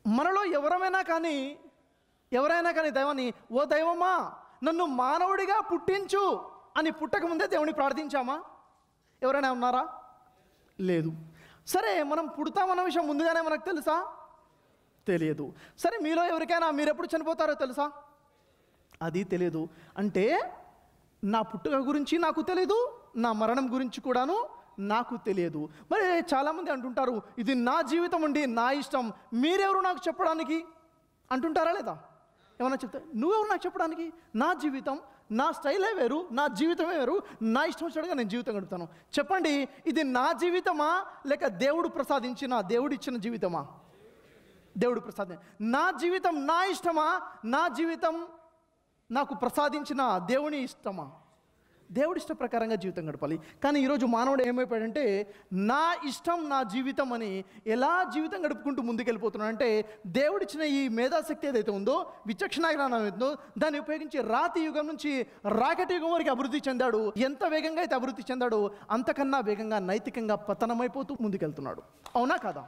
మనలో ఎవరైనా కానీ దైవాన్ని, ఓ దైవమా నన్ను మానవుడిగా పుట్టించు అని పుట్టక ముందే దేవుని ప్రార్థించామా? ఎవరైనా ఉన్నారా? లేదు. సరే, మనం పుడతామన్న విషయం ముందుగానే మనకు తెలుసా? తెలియదు. సరే, మీలో ఎవరికైనా మీరు ఎప్పుడు చనిపోతారో తెలుసా? అది తెలియదు. అంటే నా పుట్టుక గురించి నాకు తెలియదు, నా మరణం గురించి కూడాను నాకు తెలియదు. మరి చాలామంది అంటుంటారు, ఇది నా జీవితం అండి, నా ఇష్టం, మీరెవరు నాకు చెప్పడానికి అంటుంటారా లేదా? ఏమన్నా చెప్తా, నువ్వెవరు నాకు చెప్పడానికి? నా జీవితం, నా స్టైలే వేరు, నా జీవితమే వేరు, నా ఇష్టం వచ్చినట్టుగా నేను జీవితం గడుపుతాను. చెప్పండి, ఇది నా జీవితమా లేక దేవుడు ప్రసాదించిన, దేవుడిచ్చిన జీవితమా? దేవుడు నా జీవితం నా ఇష్టమా? నా జీవితం నాకు ప్రసాదించిన దేవుని ఇష్టమా? దేవుడి ఇష్ట ప్రకారంగా జీవితం గడపాలి. కానీ ఈరోజు మానవుడు ఏమైపోయాడంటే, నా ఇష్టం నా జీవితం అని ఎలా జీవితం గడుపుకుంటూ ముందుకెళ్ళిపోతున్నాడు అంటే, దేవుడిచ్చిన ఈ మేధాశక్తి ఏదైతే ఉందో, విచక్షణ జ్ఞానం ఏదో, దాన్ని ఉపయోగించి రాతి యుగం నుంచి రాకెట్ యుగం వరకు అభివృద్ధి చెందాడు. ఎంత వేగంగా అయితే అభివృద్ధి చెందాడో అంతకన్నా వేగంగా నైతికంగా పతనమైపోతూ ముందుకెళ్తున్నాడు. అవునా కాదా?